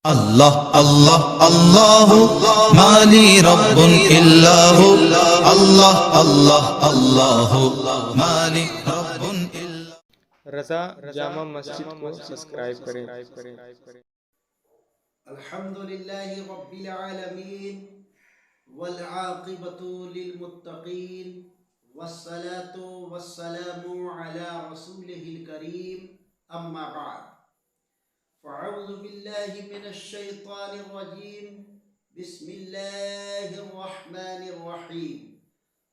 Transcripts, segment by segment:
আল্লাহ আল্লাহ আল্লাহু মালি রাব্বুন ইল্লাহু আল্লাহ আল্লাহ আল্লাহু মালি রাব্বুন ইল্লাহু। रज़ा जामा मस्जिद को सब्सक्राइब करें। अल्हम्दुलिल्लाहि रब्बिल आलमीन वल आक़िबतु लिल मुत्तक़ीन वस्सलातु वस्सलामु अला रसूलिहिल करीम अम्मा बाद फ़अऊज़ु बिल्लाहि मिनश शैतानिर रजीम बिस्मिल्लाहिर रहमानिर रहीम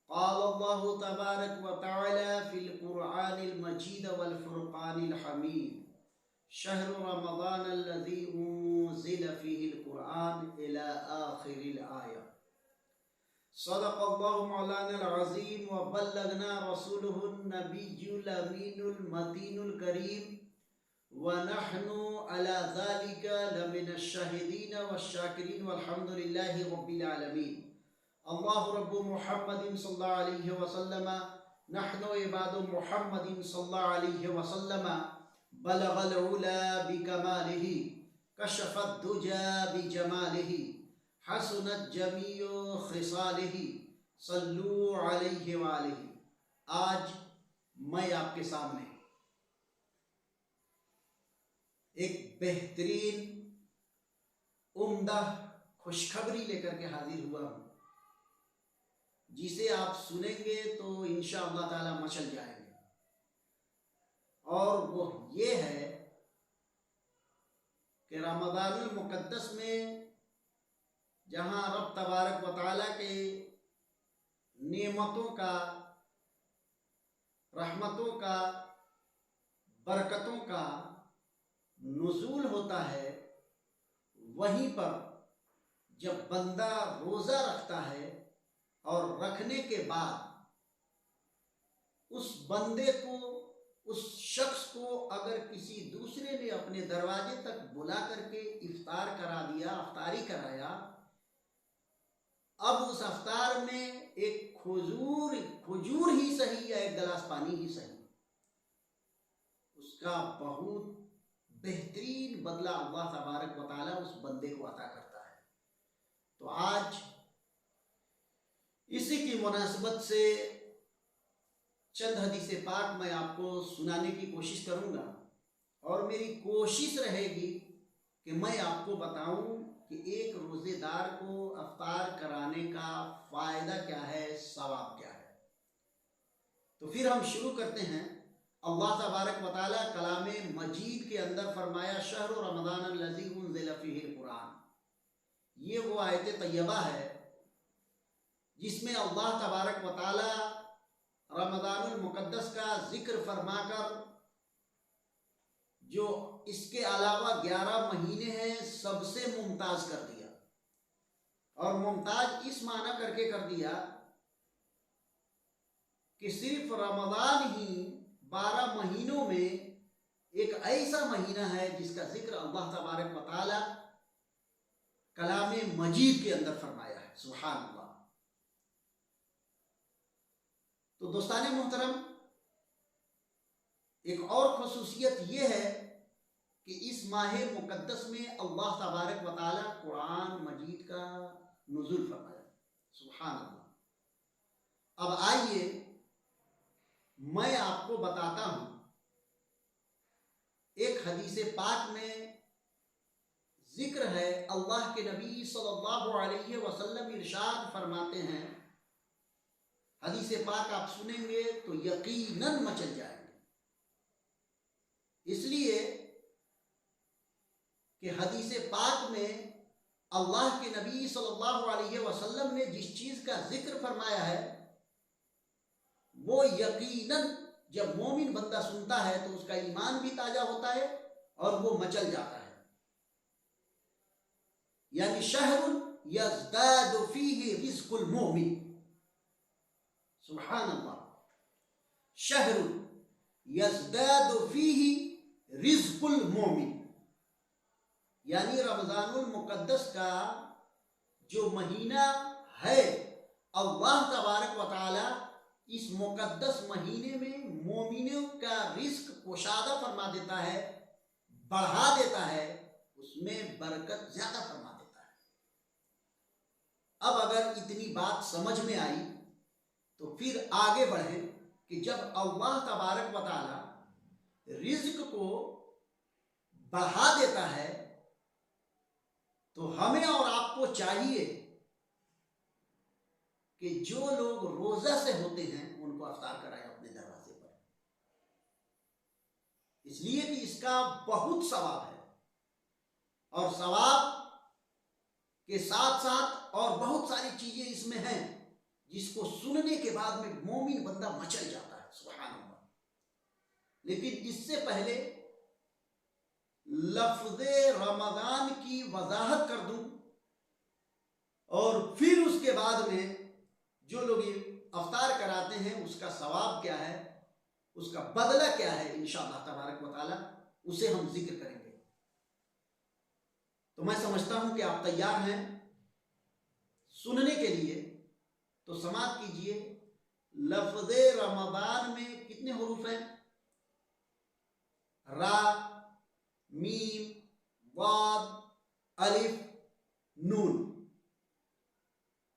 क़ाल अल्लाहु तबारक व तआला फ़िल क़ुरआनिल मजीद वल फ़ुरक़ानिल हमीद शहर रमज़ान अल्लज़ी उन्ज़िल फ़ीहिल क़ुरआन इला आख़िरिल आया। सदक़ल्लाहु मौलाना अज़ीम व बल्लगना रसूलुहुन नबियुल अमीनुल मतीनुल करीम व नहनु अला ज़ालिका लमिनश शाहिदीन वश्शाकिरीन वल्हम्दुलिल्लाहि रब्बिल आलमीन। अल्लाहु रब्बु मुहम्मदिन सल्लल्लाहु अलैहि वसल्लम नहनु इबादु मुहम्मदिन सल्लल्लाहु अलैहि वसल्लम बलगल उला बिकमालिही कशफत दुजा बिजमालिही हसनत जमीउ खिसालिही सल्लू अलैहि वालिही। आज मैं आपके सामने एक बेहतरीन उम्दा खुशखबरी लेकर के हाजिर हुआ हूँ, जिसे आप सुनेंगे तो इंशाअल्लाह ताला मचल जाएंगे। और वो ये है कि रमज़ानुल मुक़द्दस में जहाँ रब तबारक व तआला के नेमतों का, रहमतों का, बरकतों का नुज़ूल होता है, वहीं पर जब बंदा रोज़ा रखता है और रखने के बाद उस बंदे को, उस शख्स को अगर किसी दूसरे ने अपने दरवाजे तक बुला करके इफ्तार करा दिया, अफ्तारी कराया, अब उस अफ्तार में एक खजूर ही सही या एक गिलास पानी ही सही, उसका बहुत बेहतरीन बदला अल्लाह तबारक व तआला उस बंदे को अता करता है। तो आज इसी की मुनासिबत से चंद हदीस पाक मैं आपको सुनाने की कोशिश करूंगा, और मेरी कोशिश रहेगी कि मैं आपको बताऊं कि एक रोज़ेदार को अफ्तार कराने का फ़ायदा क्या है, सवाब क्या है। तो फिर हम शुरू करते हैं। अल्लाह तबारक व तआला कलामे मजीद के अंदर फरमाया शहर रमज़ान अल्लज़ी उन्ज़िल फ़ीहिल क़ुरआन। ये वो आयत तैयबा है जिसमें अल्लाह तबारक व तआला रमज़ानुल मुक़द्दस का जिक्र फरमाकर जो इसके अलावा 11 महीने हैं सबसे मुमताज़ कर दिया, और मुमताज़ इस माना करके कर दिया कि सिर्फ रमज़ान ही 12 महीनों में एक ऐसा महीना है जिसका जिक्र अल्लाह तबारक व तआला कलामे मजीद के अंदर फरमाया है। सुभान अल्लाह। तो दोस्ताने मोहतरम, एक और खुसूसियत ये है कि इस माह मुक़द्दस में अल्लाह तबारक व तआला कुरान मजीद का नुज़ूल फरमाया। सुभान अल्लाह। अब आइए मैं आपको बताता हूँ, एक हदीस पाक में जिक्र है, अल्लाह के नबी सल्लल्लाहु अलैहि वसल्लम इरशाद फरमाते हैं, हदीस पाक आप सुनेंगे तो यकीनन मचल जाएंगे, इसलिए कि हदीस पाक में अल्लाह के नबी सल्लल्लाहु अलैहि वसल्लम ने जिस चीज़ का जिक्र फरमाया है वो यकीनन जब मोमिन बंदा सुनता है तो उसका ईमान भी ताजा होता है और वो मचल जाता है। यानी शहरुन यज़दादु फीहि रिज़्कुल मोमिन। सुभान अल्लाह। शहरुन यज़दादु फीहि रिज़्कुल मोमिन, यानी रमज़ानुल मुक़द्दस का जो महीना है, अल्लाह तबारक व तआला इस मुक़द्दस महीने में मोमिनों का रिस्क कुशादा फरमा देता है, बढ़ा देता है, उसमें बरकत ज्यादा फरमा देता है। अब अगर इतनी बात समझ में आई तो फिर आगे बढ़े कि जब अल्लाह तबारक व तआला रिज्क को बढ़ा देता है तो हमें और आपको चाहिए कि जो लोग रोजा से होते हैं उनको अफ्तार कराएं अपने दरवाजे पर, इसलिए कि इसका बहुत सवाब है और सवाब के साथ साथ और बहुत सारी चीजें इसमें हैं जिसको सुनने के बाद में मोमिन बंदा मचल जाता है, सुभान अल्लाह। लेकिन इससे पहले लफ्ज़े रमजान की वजाहत कर दूं और फिर उसके बाद में जो लोग ये अफ्तार कराते हैं उसका सवाब क्या है, उसका बदला क्या है, इंशाअल्लाह तबारक व तआला उसे हम जिक्र करेंगे। तो मैं समझता हूं कि आप तैयार हैं सुनने के लिए, तो समाप्त कीजिए। लफ्ज़े रमजान में कितने हुरूफ हैं? रा, मीम, वाद, अलिफ, नून।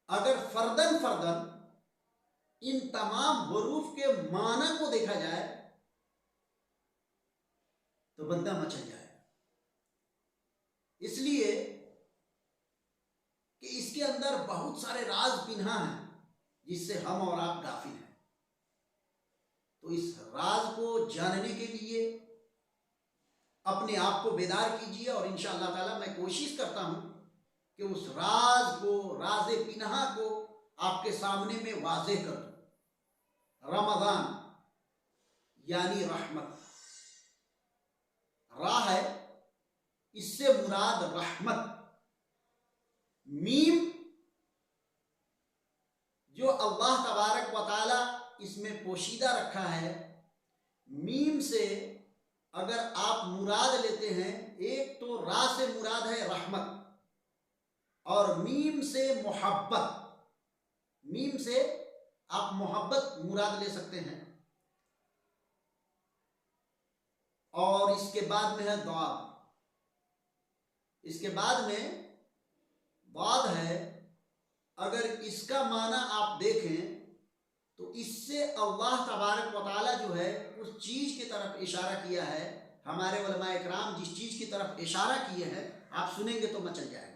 अगर फर्दन फर्दन इन तमाम हुरूफ के माना को देखा जाए तो बंदा मचल जाएगा, इसलिए कि इसके अंदर बहुत सारे राज पिन्हा हैं जिससे हम और आप गाफिल हैं। तो इस राज को जानने के लिए अपने आप को बेदार कीजिए और इंशाअल्लाह ताला मैं कोशिश करता हूं कि उस राज को, राज़े पिन्हा को आपके सामने में वाज़ेह कर दूं। रमजान यानी रहमत, रा है, इससे मुराद रहमत। मीम जो अल्लाह तबारक व तआला इसमें पोशीदा रखा है, मीम से अगर आप मुराद लेते हैं, एक तो रा से मुराद है रहमत और मीम से मोहब्बत। मीम से आप मोहब्बत मुराद ले सकते हैं और इसके बाद में है दाद। इसके बाद में दाद है, अगर इसका माना आप देखें तो इससे अल्लाह तबारक व तआला जो है उस चीज की तरफ इशारा किया है। हमारे उलमा इकराम जिस चीज की तरफ इशारा किए हैं आप सुनेंगे तो मचल जाएंगे।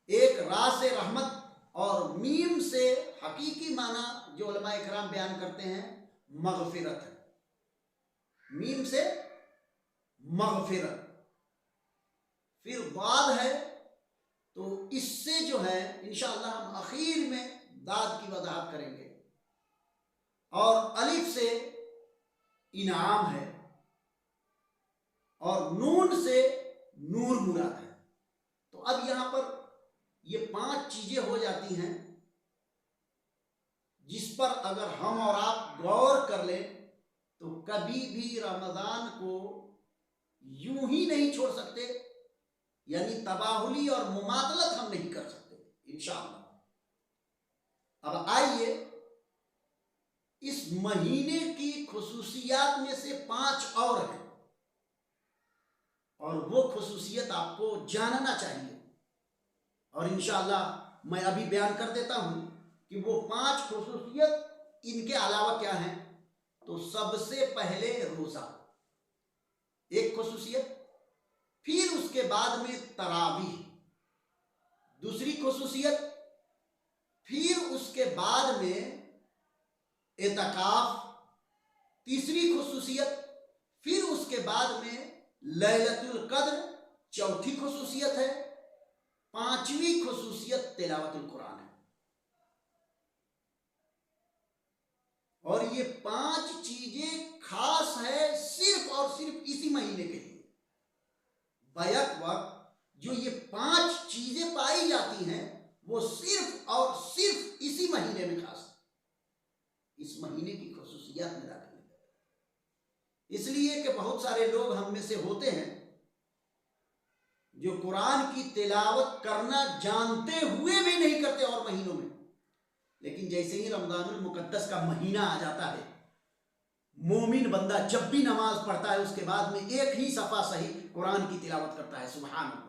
एक रा से रहमत और मीम से हकीकी माना जो उलमा इकराम बयान करते हैं मगफिरत है। मीम से मगफिरत, फिर दाद है, तो इससे जो है इंशाअल्लाह हम आखिर में दाद की वजाहत करेंगे। और अलिफ से इनाम है और नून से नूर मुराद है। तो अब यहां पर ये 5 चीजें हो जाती हैं जिस पर अगर हम और आप गौर कर लें तो कभी भी रमजान को यूं ही नहीं छोड़ सकते, यानी तबाहुली और मुमातलत हम नहीं कर सकते इंशाअल्लाह। अब आइए इस महीने की खुसूसियात में से 5 और हैं और वो खुसूसियत आपको जानना चाहिए और इंशाअल्लाह मैं अभी बयान कर देता हूं कि वो 5 खुसूसियत इनके अलावा क्या हैं। तो सबसे पहले रोजा एक खुसूसियत, फिर उसके बाद में तरावीह दूसरी खुसूसियत, फिर उसके बाद में एतकाफ तीसरी खुसूसियत, फिर उसके बाद में लैलतुल कद्र चौथी खुसूसियत है, 5वीं खुसूसियत तिलावतुल कुरान है। और ये 5 चीजें खास है सिर्फ और सिर्फ इसी महीने के लिए। बैक वक्त जो ये 5 चीजें पाई जाती हैं वो सिर्फ और सिर्फ इसी महीने में खास है, इस महीने की खुसूसियत में दाखिल है। इसलिए कि बहुत सारे लोग हम में से होते हैं जो कुरान की तिलावत करना जानते हुए भी नहीं करते और महीनों में, लेकिन जैसे ही रमजानुल मुकद्दस का महीना आ जाता है, मोमिन बंदा जब भी नमाज पढ़ता है उसके बाद में एक ही सफा सही कुरान की तिलावत करता है, सुभान अल्लाह।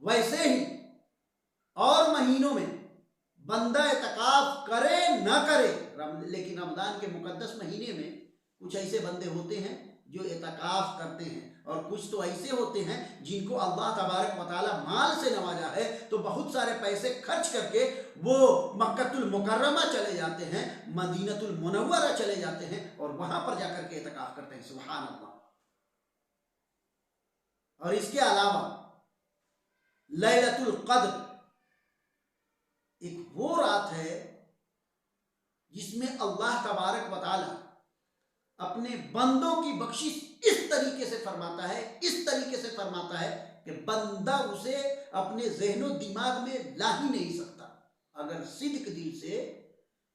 वैसे ही और महीनों में बंदा इतिकाफ करे न करे, लेकिन रमजान के मुकद्दस महीने में कुछ ऐसे बंदे होते हैं जो इतिकाफ करते हैं, और कुछ तो ऐसे होते हैं जिनको अल्लाह तबारक व तआला माल से नवाजा है, तो बहुत सारे पैसे खर्च करके वो मक्कतुल मुकर्रमा चले जाते हैं, मदीनतुल मुनव्वरा चले जाते हैं और वहां पर जाकर के इतिकाफ करते हैं, सुभान अल्लाह। और इसके अलावा लैलतुल क़द्र एक वो रात है जिसमें अल्लाह तबारक व तआला अपने बंदों की बख्शिश इस तरीके से फरमाता है कि बंदा उसे अपने ज़हनो दिमाग में ला ही नहीं सकता। अगर सिद्क दिल से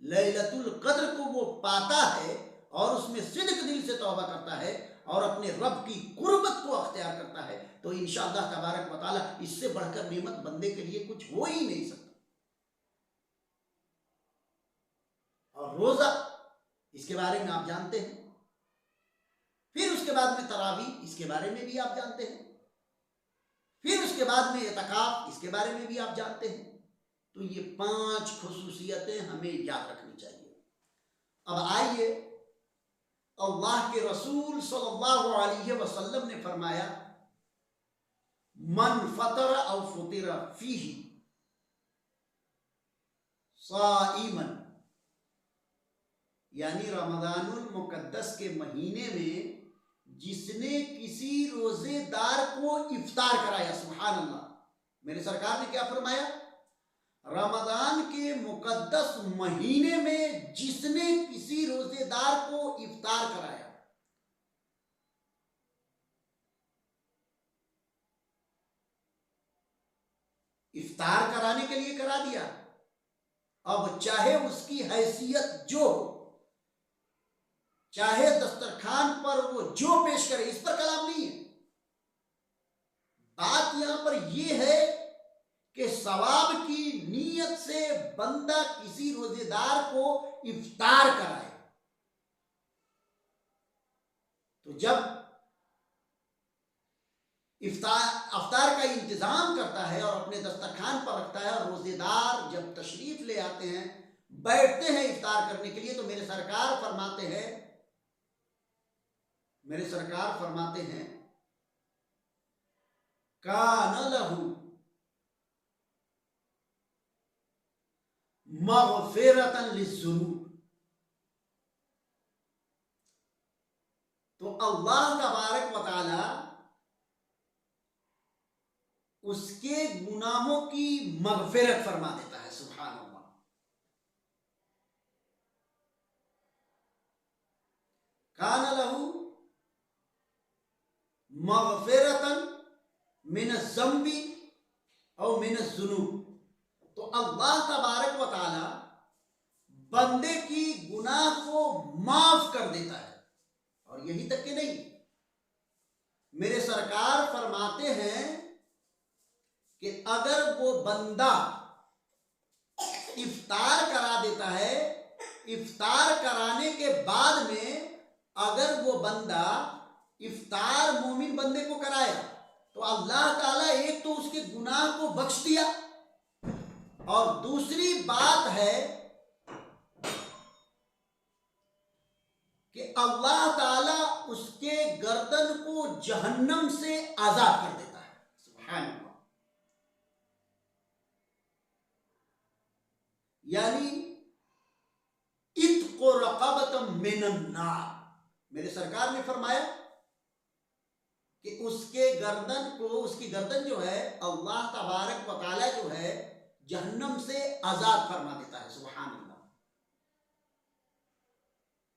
लैलतुल क़द्र को वो पाता है और उसमें सिद्क दिल से तौबा करता है और अपने रब की कुर्बत को अख्तियार करता है, तो इंशाअल्लाह तबारक व तआला इससे बढ़कर नेमत बंदे के लिए कुछ हो ही नहीं सकता। और रोजा, इसके बारे में आप जानते हैं। फिर उसके बाद में तरावी, इसके बारे में भी आप जानते हैं। फिर उसके बाद में इतिकाफ, इसके बारे में भी आप जानते हैं। तो ये 5 खुसूसियतें हमें याद रखनी चाहिए। अब आइए, अल्लाह के रसूल सल्लल्लाहु अलैहि वसल्लम ने फरमाया, मन फतर औ फुतिर फीही साइमन, यानी रमजानुल मुकद्दस के महीने में जिसने किसी रोजेदार को इफ्तार कराया, सुभान अल्लाह। मेरे सरकार ने क्या फरमाया? रमजान के मुकद्दस महीने में जिसने किसी रोजेदार को इफ्तार कराया, इफ्तार कराने के लिए करा दिया। अब चाहे उसकी हैसियत जो हो, चाहे दस्तरखान पर वो जो पेश करे, इस पर कलाम नहीं है। बात यहां पर यह है कि सवाब की नीयत से बंदा किसी रोजेदार को इफ्तार कराए। तो जब अफ्तार का इंतजाम करता है और अपने दस्तरखान पर रखता है, और रोजेदार जब तशरीफ ले आते हैं, बैठते हैं इफ्तार करने के लिए, तो मेरे सरकार फरमाते हैं कान लहू मग़फ़िरतन लिज़्ज़ुनूब। तो अल्लाह तबारक व तआला उसके गुनाहों की मग़फ़िरत फरमा देता है, सुभान अल्लाह। कान लहू मग़फ़िरतन मिनज़्ज़म्बि और मिनज़्ज़ुनूब। तो अल्लाह तबारक व तआला बंदे की गुनाह को माफ कर देता है। और यही तक कि नहीं, मेरे सरकार फरमाते हैं कि अगर वो बंदा इफ्तार करा देता है, इफ्तार कराने के बाद में अगर वो बंदा इफ्तार मोमिन बंदे को कराया, तो अल्लाह ताला एक तो उसके गुनाह को बख्श दिया, और दूसरी बात है कि अल्लाह ताला उसके गर्दन को जहन्नम से आजाद कर देता है, सुभान अल्लाह। यानी इत्क़ु रक़बतम मिनन नार। मेरे सरकार ने फरमाया कि उसकी गर्दन जो है, अल्लाह तबारक व तआला जो है जहन्नम से आजाद फरमा देता है, सुभान अल्लाह।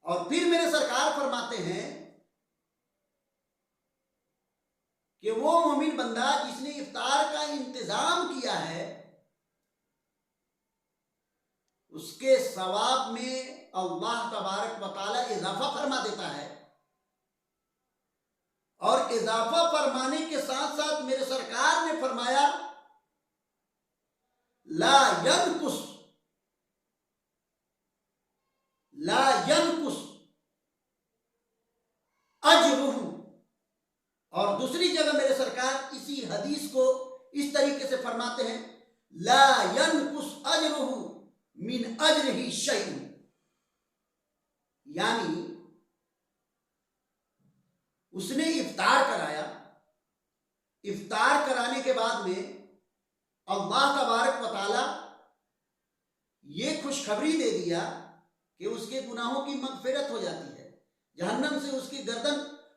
और फिर मेरे सरकार फरमाते हैं कि वो मोमिन बंदा जिसने इफ्तार का इंतजाम किया है, उसके सवाब में अल्लाह तबारक व तआला इजाफा फरमा देता है। और इजाफा फरमाने के साथ साथ मेरे सरकार ने फरमाया ला यनकुस अजरुहु फरमाते हैं ला यनकुस अजरुहु मिन अजरिही शैउन, यानी उसने इफ्तार कराया, इफ्तार कराने के बाद में अल्लाह तबारक व तआला ये खुशखबरी दे दिया कि उसके गुनाहों की मगफिरत हो जाती है, जहन्नम से उसकी गर्दन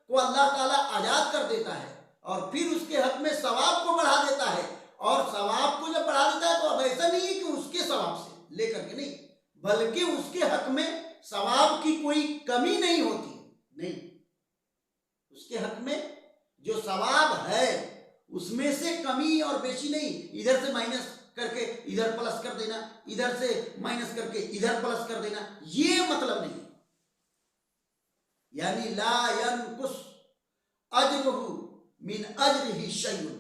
को अल्लाह ताला आजाद कर देता है और फिर उसके हक में सवाब को बढ़ा देता है। और सवाब को जब बढ़ा देता है तो अब ऐसा नहीं है कि उसके सवाब से लेकर के नहीं, बल्कि उसके हक में सवाब की कोई कमी नहीं होती, नहीं, उसके हक में जो सवाब है उसमें से कमी और बेशी नहीं, इधर से माइनस करके इधर प्लस कर देना, इधर से माइनस करके इधर प्लस कर देना, ये मतलब नहीं। यानी ला यनकुस अजरुहु मिन अजरिही शैउन,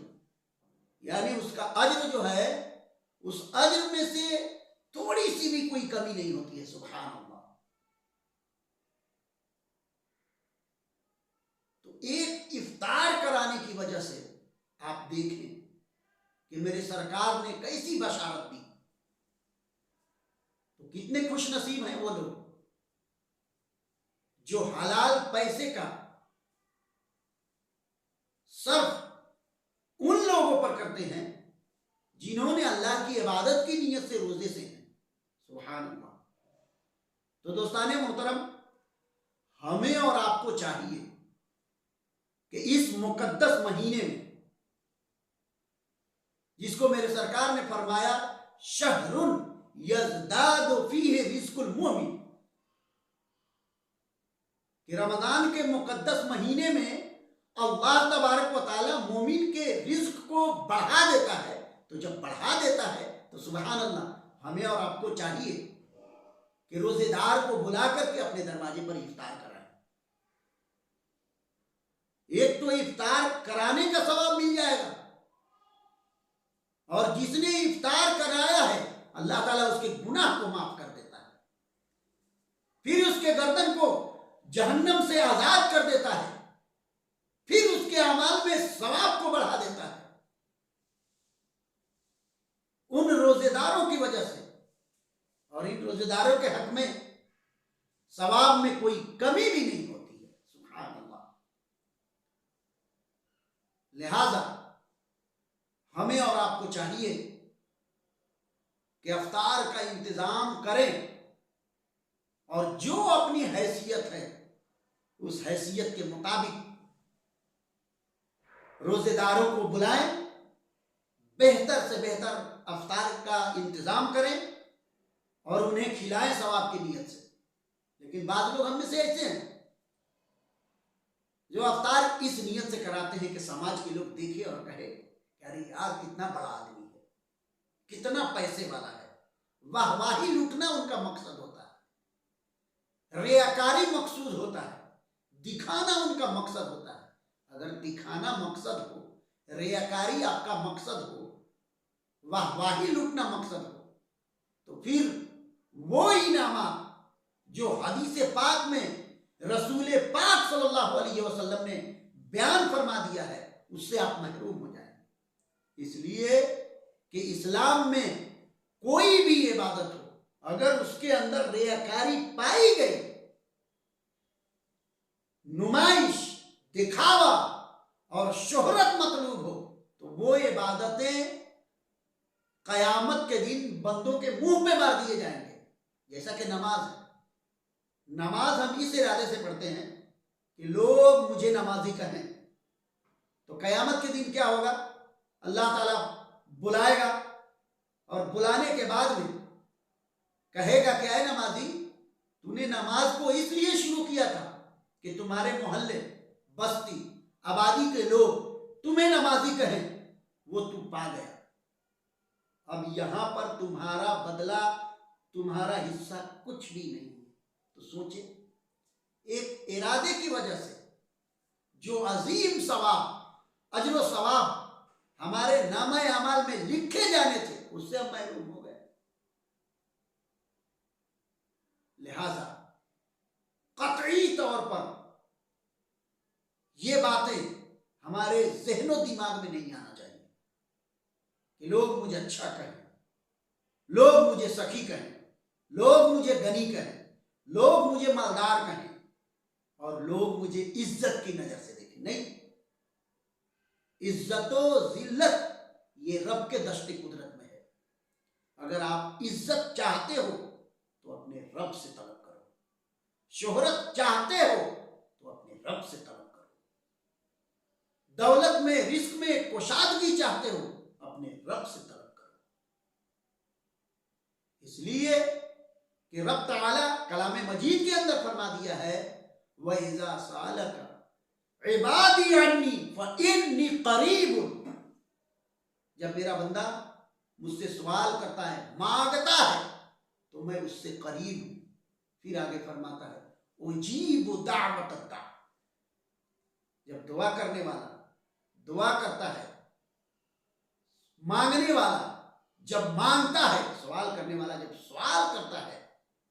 यानी उसका अज्र जो है उस अज्र में से थोड़ी सी भी कोई कमी नहीं होती है। सुभान अल्लाह। तो एक इफ्तार कराने की वजह से आप देखें कि मेरे सरकार ने कैसी बशारत दी। तो कितने खुश नसीब हैं वो लोग जो हलाल पैसे का सर्फ उन लोगों पर करते हैं जिन्होंने अल्लाह की इबादत की नीयत से रोजे से हैं। सुभान अल्लाह। तो दोस्ताने मोहतरम, हमें और आपको चाहिए कि इस मुकद्दस महीने में, जिसको मेरे सरकार ने फरमाया शहरुन यज़दादु फीहि रिज़्कुल मुमिन, कि रमजान के मुकद्दस महीने में अल्लाह तबारक व तआला मोमिन के रिज्क को बढ़ा देता है। तो जब बढ़ा देता है तो सुभान अल्लाह, हमें और आपको चाहिए कि रोजेदार को बुला करके अपने दरवाजे पर इफ्तार कराएं। एक तो इफ्तार कराने का सवाब मिल जाएगा, और जिसने इफ्तार कराया है अल्लाह ताला उसके गुनाह को माफ कर देता है, फिर उसके गर्दन को जहन्नम से आजाद कर देता है, फिर उसके अमाल में सवाब को बढ़ा देता है। उन रोजेदारों की वजह से, और इन रोजेदारों के हक में सवाब में कोई कमी भी नहीं होती है। सुभान अल्लाह। लिहाजा हमें और आपको चाहिए कि इफ्तार का इंतजाम करें, और जो अपनी हैसियत है उस हैसियत के मुताबिक रोजेदारों को बुलाएं, बेहतर से बेहतर इफ्तार का इंतजाम करें और उन्हें खिलाएं सवाब की नीयत से। लेकिन बाद लोग हम में से ऐसे हैं जो इफ्तार इस नीयत से कराते हैं कि समाज के लोग देखे और कहे अरे यार कितना बड़ा आदमी है, कितना पैसे वाला है। वाहवाही लूटना उनका मकसद होता है, रियाकारी मकसूद होता है, दिखाना उनका मकसद होता है। अगर दिखाना मकसद हो, रियाकारी आपका मकसद हो, वाहवाही लूटना मकसद हो, तो फिर वो इनामात जो हदीस पाक में रसूल पाक सल्लल्लाहु अलैहि वसल्लम ने बयान फरमा दिया है, उससे आप महरूम हो जाएंगे। इसलिए कि इस्लाम में कोई भी इबादत हो, अगर उसके अंदर रियाकारी पाई गई, नुमाइश, दिखावा और शोहरत मतलूब हो, तो वो इबादतें कयामत के दिन बंदों के मुंह पे मार दिए जाएंगे। जैसा कि नमाज है, नमाज हम इस इरादे से पढ़ते हैं कि लोग मुझे नमाजी कहें, तो कयामत के दिन क्या होगा, अल्लाह ताला बुलाएगा और बुलाने के बाद में कहेगा क्या है नमाजी, तूने नमाज को इसलिए शुरू किया था कि तुम्हारे मोहल्ले, बस्ती, आबादी के लोग तुम्हें नमाजी कहें, वो तू पा गया। अब यहां पर तुम्हारा बदला, तुम्हारा हिस्सा कुछ भी नहीं है। तो सोचे, एक इरादे की वजह से जो अजीम सवाब, अजर सवाब हमारे नामे अमाल में लिखे जाने थे, उससे हम महरूम हो गए। लिहाजा कतई तौर पर ये बातें हमारे ज़हनो दिमाग में नहीं आना चाहिए कि लोग मुझे अच्छा कहें, लोग मुझे सखी कहें, लोग मुझे गनी कहें, लोग मुझे मालदार कहें और लोग मुझे इज्जत की नजर से देखें। नहीं, इज्जतो जिल्लत ये रब के दश्ते कुदरत में है। अगर आप इज्जत चाहते हो तो अपने रब से तलब करो, शोहरत चाहते हो तो अपने रब से तलब करो, दौलत में रिस्क में कुशादगी चाहते हो अपने रब से तलब करो। इसलिए कि रब ताला कलाम मजीद के अंदर फरमा दिया है, व इज़ा सालका इबादी अन्नी फइन्नी करीब, जब मेरा बंदा मुझसे सवाल करता है, मांगता है, तो मैं उससे करीब हूं। फिर आगे फरमाता है, उजीबु दावत दा, जब दुआ करने वाला दुआ करता है, मांगने वाला जब मांगता है, सवाल करने वाला जब सवाल करता है,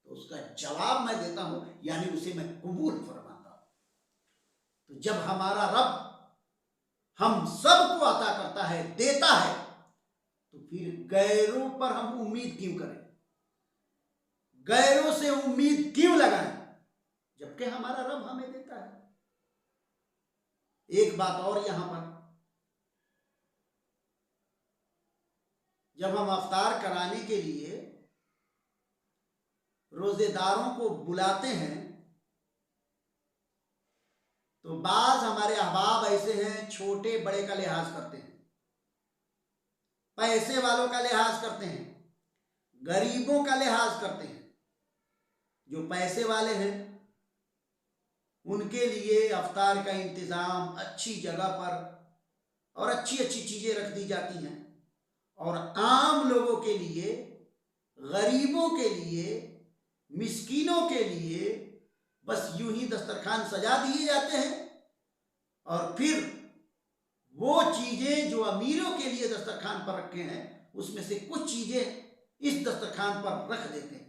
तो उसका जवाब मैं देता हूं, यानी उसे मैं कबूल फरमाता हूं। तो जब हमारा रब हम सबको अता करता है, देता है, तो फिर गैरों पर हम उम्मीद क्यों करें, गैरों से उम्मीद क्यों लगाएं, जबकि हमारा रब हमें देता है। एक बात और यहां पर, जब हम अफ्तार कराने के लिए रोजेदारों को बुलाते हैं, तो बाज हमारे अहबाब ऐसे हैं, छोटे बड़े का लिहाज करते हैं, पैसे वालों का लिहाज करते हैं, गरीबों का लिहाज करते हैं। जो पैसे वाले हैं उनके लिए अफ्तार का इंतजाम अच्छी जगह पर और अच्छी अच्छी चीजें रख दी जाती हैं, और आम लोगों के लिए, गरीबों के लिए, मिस्कीनों के लिए बस यूं ही दस्तरखान सजा दिए जाते हैं, और फिर वो चीजें जो अमीरों के लिए दस्तरखान पर रखे हैं, उसमें से कुछ चीजें इस दस्तरखान पर रख देते हैं।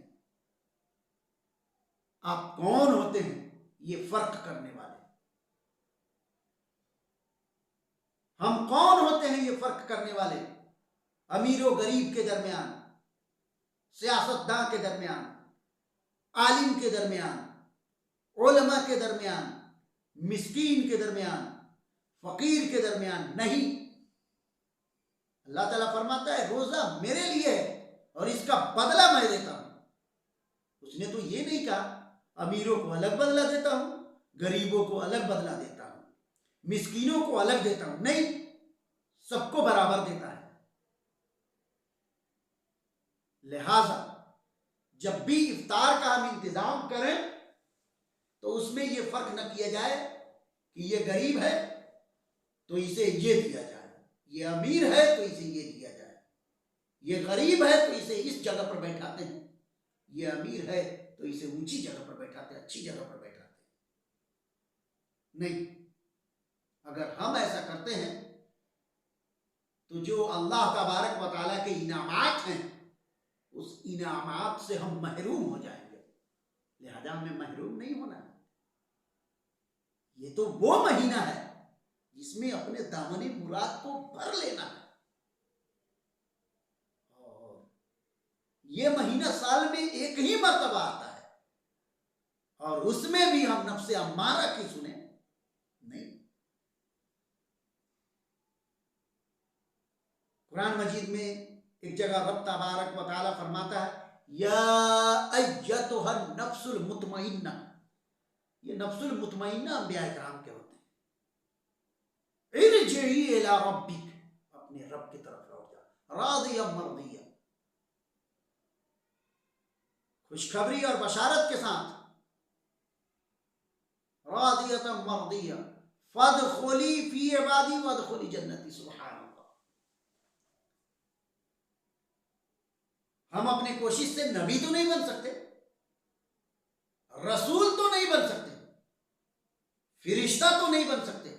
आप कौन होते हैं ये फर्क करने वाले? हम कौन होते हैं ये फर्क करने वाले? अमीर और गरीब के दरमियान, सियासतदान के दरमियान, आलिम के दरमियान, उलमा के दरमियान, मिस्कीन के दरमियान, फकीर के दरमियान नहीं। अल्लाह ताला फरमाता है, रोजा मेरे लिए है और इसका बदला मैं देता हूं। उसने तो ये नहीं कहा अमीरों को अलग बदला देता हूं, गरीबों को अलग बदला देता हूं, मिस्कीनों को अलग देता हूं। नहीं, सबको बराबर देता है। लिहाजा जब भी इफ्तार का हम इंतजाम करें तो उसमें यह फर्क न किया जाए कि ये गरीब है तो इसे ये दिया जाए, ये अमीर है तो इसे ये दिया जाए, ये गरीब है तो इसे इस जगह पर बैठाते हैं, ये अमीर है तो इसे ऊंची जगह पर बैठाते हैं, अच्छी जगह पर बैठाते हैं। नहीं, अगर हम ऐसा करते हैं तो जो अल्लाह तबारक व तआला के इनामात हैं, उस इनामात से हम महरूम हो जाएंगे। लिहाजा हमें महरूम नहीं होना है। ये तो वो महीना है जिसमें अपने दामने मुराद को भर लेना है, और ये महीना साल में एक ही मर्तबा आता है, और उसमें भी हम नफ्से अम्मारा की सुने नहीं। कुरान मजीद में एक जगह रब तबारक व तआला फरमाता है, या अय्यतुहन नफ्सुल मुतमइन्ना। ये नफ्सुल मुतमइन्ना अंबिया इकराम के होते हैं। इरजिई इला रब्बिक, अपने रब की तरफ लौट जा, रादिया मर्दिया, खुशखबरी और बशारत के साथ, रादियतम मर्दिया फदखुली फी इबादी वदखुली जन्नती। सुभान अल्लाह। हम अपने कोशिश से नबी तो नहीं बन सकते, रसूल तो नहीं बन सकते, फिरिश्ता तो नहीं बन सकते,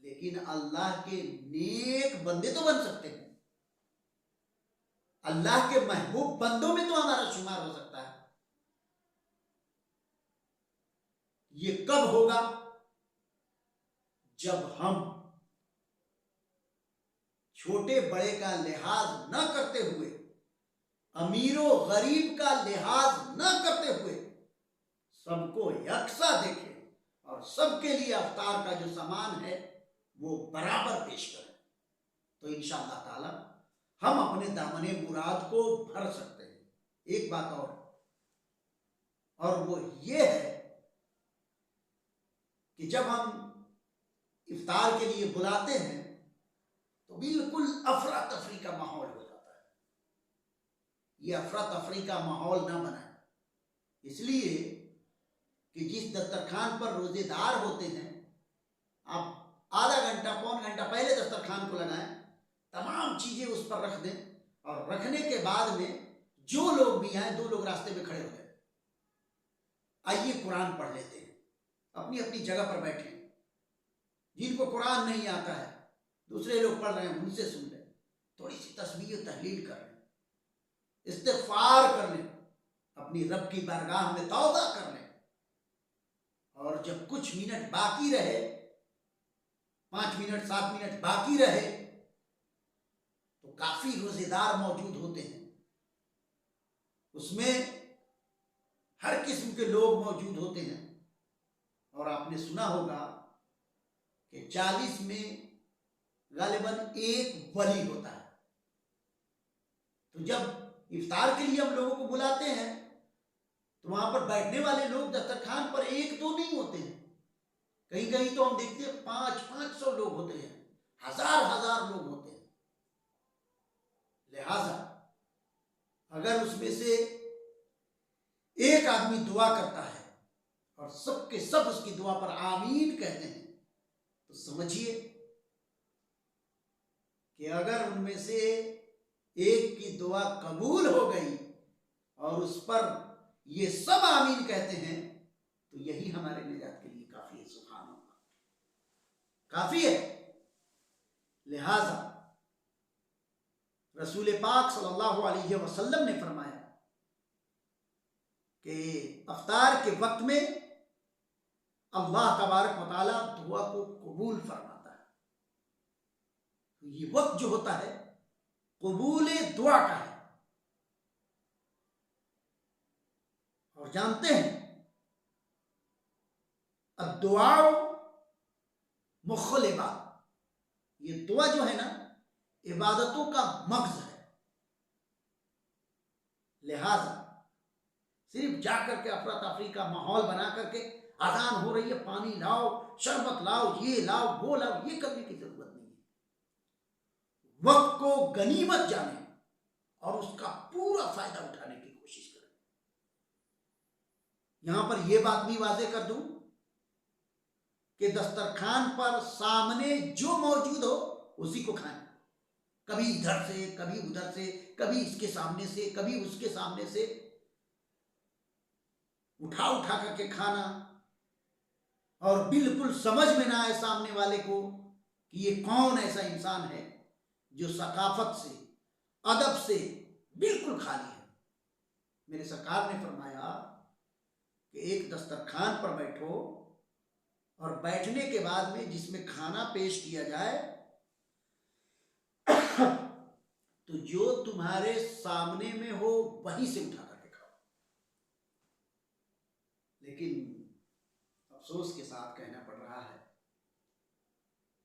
लेकिन अल्लाह के नेक बंदे तो बन सकते हैं। अल्लाह के महबूब बंदों में तो हमारा शुमार हो सकता है। ये कब होगा? जब हम छोटे बड़े का लिहाज न करते हुए, अमीरों गरीब का लिहाज न करते हुए सबको यकसा देखें और सबके लिए अफ्तार का जो सामान है वो बराबर पेश करें, तो इंशाअल्लाह ताला हम अपने दामने मुराद को भर सकते हैं। एक बात और वो ये है कि जब हम इफ्तार के लिए बुलाते हैं तो बिल्कुल अफरा तफरी का माहौल हो जाता है। ये अफरा तफरी का माहौल ना बनाए, इसलिए कि जिस दस्तरखान पर रोजेदार होते हैं आप आधा घंटा पौन घंटा पहले दस्तरखान को लगाएं, तमाम चीजें उस पर रख दें और रखने के बाद में जो लोग भी आए, 2 लोग रास्ते में खड़े हो गए, आइए कुरान पढ़ लेते हैं, अपनी अपनी जगह पर बैठे। जिनको कुरान नहीं आता है, दूसरे लोग पढ़ रहे हैं, उनसे सुन लें, थोड़ी सी तस्बीह तहलील कर लें, इस्तिग़फ़ार कर लें, अपनी रब की बारगाह में तौबा कर लें। और जब कुछ मिनट बाकी रहे, 5 मिनट 7 मिनट बाकी रहे, तो काफी रोजेदार मौजूद होते हैं, उसमें हर किस्म के लोग मौजूद होते हैं। और आपने सुना होगा कि 40 में गालिबन 1 वली होता है। तो जब इफ्तार के लिए हम लोगों को बुलाते हैं तो वहां पर बैठने वाले लोग दस्तरखान पर 1-2 नहीं होते हैं, कहीं कहीं तो हम देखते हैं 500-500 लोग होते हैं, हजार लोग होते हैं। लिहाजा अगर उसमें से एक आदमी दुआ करता है और सबके सब उसकी दुआ पर आमीन कहते हैं, तो समझिए कि अगर उनमें से एक की दुआ कबूल हो गई और उस पर ये सब आमीन कहते हैं, तो यही हमारे निजात के लिए काफी है। सुभान अल्लाह, काफी है। लिहाजा रसूल पाक सल्लल्लाहु अलैहि वसल्लम ने फरमाया कि अफ्तार के वक्त में अल्लाह तबारक व तआला दुआ को कबूल फरमाता है। तो ये वक्त जो होता है कबूल दुआ का है। और जानते हैं दुआ मुख्खुल इबादत, ये दुआ जो है ना इबादतों का मगज है। लिहाजा सिर्फ जाकर के अफरा तफरी का माहौल बना करके अजान हो रही है, पानी लाओ, शरबत लाओ, ये लाओ, वो लाओ, ये करने की जरूरत नहीं है। वक्त को गनीमत जाने और उसका पूरा फायदा उठाने की कोशिश करें। यहां पर यह बात भी वाज़ेह कर दूं कि दस्तरखान पर सामने जो मौजूद हो उसी को खाएं। कभी इधर से, कभी उधर से, कभी इसके सामने से, कभी उसके सामने से, उठा करके खाना और बिल्कुल समझ में ना आए सामने वाले को कि ये कौन ऐसा इंसान है जो सकाफत से, अदब से बिल्कुल खाली है। मेरे सरकार ने फरमाया कि एक दस्तरखान पर बैठो और बैठने के बाद में जिसमें खाना पेश किया जाए तो जो तुम्हारे सामने में हो वहीं से उठा करके खाओ। लेकिन अफसोस के साथ कहना पड़ रहा है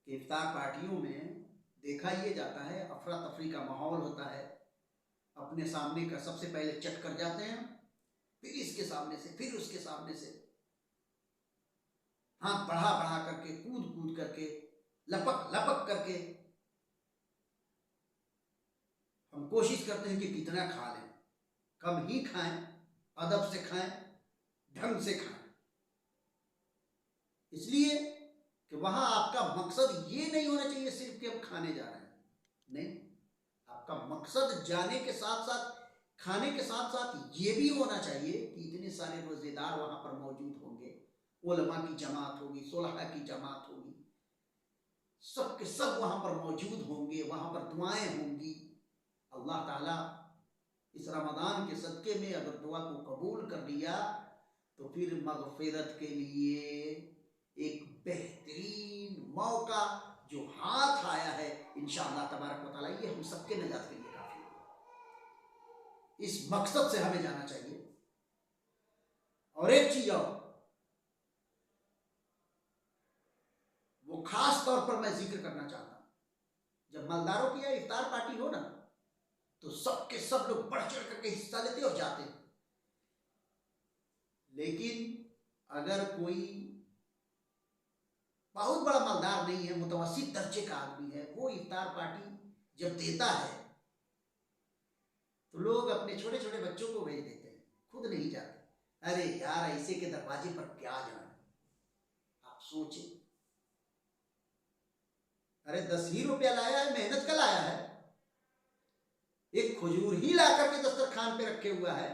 कि इफ्तार पार्टियों में देखा ये जाता है, अफरा तफरी का माहौल होता है, अपने सामने का सबसे पहले चट कर जाते हैं, फिर इसके सामने से, फिर उसके सामने से, हाथ बढ़ा करके, कूद करके, लपक करके हम कोशिश करते हैं कि कितना खा लें। कम ही खाएं, अदब से खाएं, ढंग से खाएं। इसलिए कि वहां आपका मकसद ये नहीं होना चाहिए सिर्फ कि हम खाने जा रहे हैं, नहीं, आपका मकसद जाने के साथ साथ, खाने के साथ साथ ये भी होना चाहिए कि इतने सारे रोजेदार वहां पर मौजूद होंगे, उलमा की जमात होगी, सुलहा की जमात होगी, सब के सब वहां पर मौजूद होंगे, वहां पर दुआएं होंगी। अल्लाह ताला इस रमज़ान के सदके में अगर दुआ को कबूल कर लिया तो फिर मगफिरत के लिए एक बेहतरीन मौका जो हाथ आया है इंशाअल्लाह तबारक व तआला ये हम सबके निजात के लिए काफी है। इस मकसद से हमें जाना चाहिए। और एक चीज और, वो खास तौर पर मैं जिक्र करना चाहता हूं, जब मालदारों की यह इफ्तार पार्टी हो ना तो सबके सब लोग बढ़ चढ़ करके हिस्सा लेते और जाते हैं। लेकिन अगर कोई बहुत बड़ा मालदार नहीं है, मुतवस्सित दर्जे का आदमी है, वो इफ्तार पार्टी जब देता है तो लोग अपने छोटे छोटे बच्चों को भेज देते हैं, खुद नहीं जाते। अरे यार, ऐसे के दरवाजे पर क्या जाना, आप सोचें। अरे 10 ही रुपया लाया है, मेहनत का लाया है, एक खजूर ही ला करके दस्तरखान पे रखे हुआ है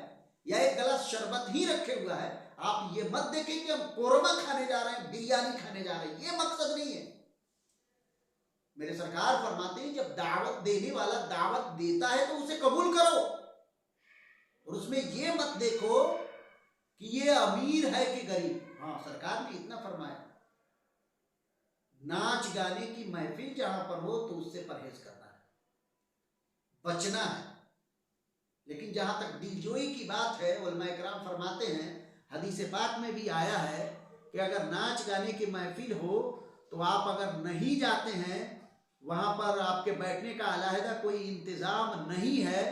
या एक गिलास शरबत ही रखे हुआ है। आप ये मत देखें कि हम कोरमा खाने जा रहे हैं, बिरयानी खाने जा रहे हैं, ये मकसद नहीं है। मेरे सरकार फरमाते हैं जब दावत देने वाला दावत देता है तो उसे कबूल करो, और उसमें ये मत देखो कि ये अमीर है कि गरीब। हाँ, सरकार ने इतना फरमाया, नाच गाने की महफिल जहां पर हो तो उससे परहेज करना है, बचना है। लेकिन जहां तक दिलजोई की बात है, उलमा इकराम फरमाते हैं, हदीस पाक में भी आया है कि अगर नाच गाने की महफिल हो तो आप अगर नहीं जाते हैं, वहां पर आपके बैठने का अलहदा कोई इंतजाम नहीं है,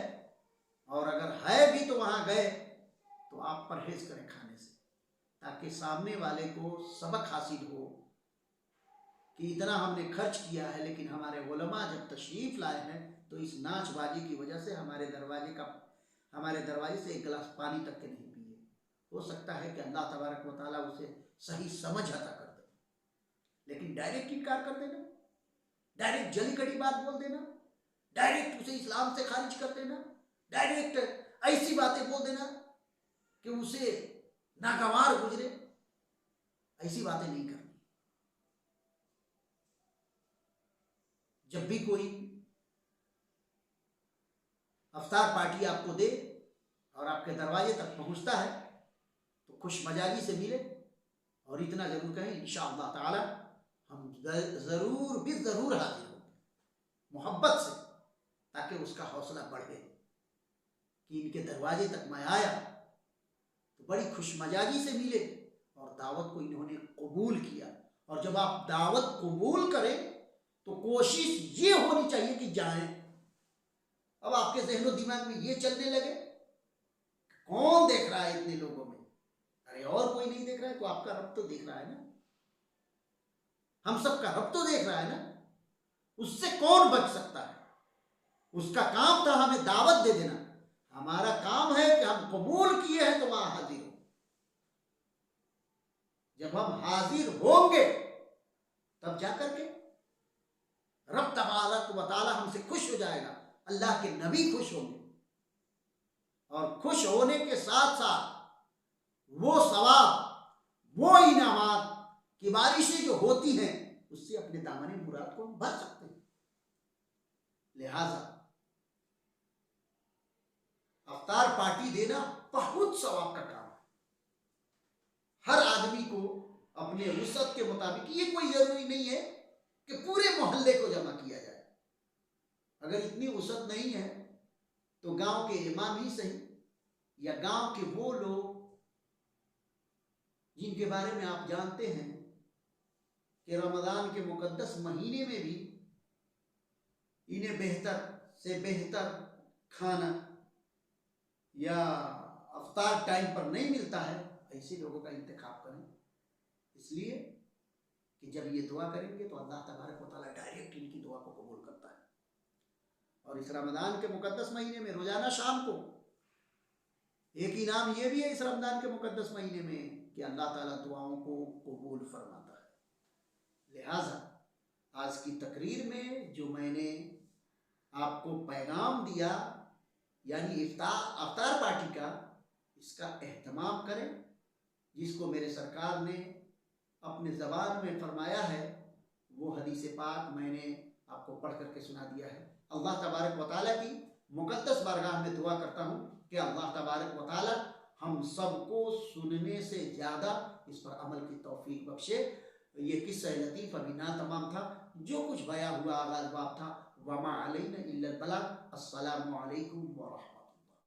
और अगर है भी तो वहां गए तो आप परहेज करें खाने से, ताकि सामने वाले को सबक हासिल हो कि इतना हमने खर्च किया है, लेकिन हमारे उलमा जब तशरीफ लाए हैं तो इस नाचबाजी की वजह से हमारे दरवाजे से एक गिलास पानी तक के नहीं पिए। हो सकता है कि अल्लाह तबारक व तआला उसे सही समझ अता कर दे, लेकिन डायरेक्ट इनकार कर देना, डायरेक्ट जली कड़ी बात बोल देना, डायरेक्ट उसे इस्लाम से खारिज कर देना, डायरेक्ट ऐसी बातें बोल देना कि उसे नागवार गुजरे, ऐसी बातें नहीं करनी। जब भी कोई अफ्तार पार्टी आपको दे और आपके दरवाजे तक पहुंचता है तो खुश मजाजी से मिले, और इतना जरूर कहें इंशाअल्लाह ताला हम जरूर भी जरूर हाजिर होंगे, मोहब्बत से, ताकि उसका हौसला बढ़े कि इनके दरवाजे तक मैं आया तो बड़ी खुश मजाजी से मिले और दावत को इन्होंने कबूल किया। और जब आप दावत कबूल करें तो कोशिश ये होनी चाहिए कि जाएं। अब आपके ज़हनो दिमाग में ये चलने लगे कौन देख रहा है इतने लोगों में, अरे और कोई नहीं देख रहा है तो आपका रब तो देख रहा है ना, हम सबका रब तो देख रहा है ना, उससे कौन बच सकता है। उसका काम था हमें दावत दे देना, हमारा काम है कि हम कबूल किए हैं तो वहां हाजिर हो। जब हम हाजिर होंगे तब जाकर के रब तबारक व तआला हमसे खुश हो जाएगा, अल्लाह के नबी खुश होंगे, और खुश होने के साथ साथ वो सवाब, वो इनामात की बारिशें जो होती हैं उससे अपने दामन मुराद को हम भर सकते हैं। लिहाजा अफ्तार पार्टी देना बहुत सवाब का काम है। हर आदमी को अपने वुसअत के मुताबिक, ये कोई जरूरी नहीं है कि पूरे मोहल्ले को जमा किया जाए। अगर इतनी वुसअत नहीं है तो गांव के इमाम ही सही, या गांव के वो लोग जिनके बारे में आप जानते हैं कि रमज़ान के मुकद्दस महीने में भी इन्हें बेहतर से बेहतर खाना या अफ्तार टाइम पर नहीं मिलता है, ऐसे लोगों का इंतखाब करें। इसलिए कि जब ये दुआ करेंगे तो अल्लाह तबारक व तआला डायरेक्ट इनकी दुआ को कबूल करता है। और इस रमज़ान के मुकद्दस महीने में रोजाना शाम को एक इनाम ये भी है इस रमज़ान के मुकद्दस महीने में कि अल्लाह ताला दुआओं को कबूल फरमाता है। लिहाजा आज की तकरीर में जो मैंने आपको पैगाम दिया, यानी अफ्तार पार्टी का, इसका एहतमाम करें। जिसको मेरे सरकार ने अपने ज़बान में फरमाया है वो हदीस पाक मैंने आपको पढ़ करके सुना दिया है। अल्लाह तबारक व तआला की मुकद्दस बारगाह में दुआ करता हूँ कि अल्लाह तबारक व तआला हम सबको सुनने से ज़्यादा इस पर अमल की तौफीक बख्शे। ये किस्सा लतीफ़ अभी ना तमाम था, जो कुछ बया हुआ आगाज़ बाब था। वमा अलैना इल्लल बलाग। अस्सलामु अलैकुम व रहमतुल्लाह।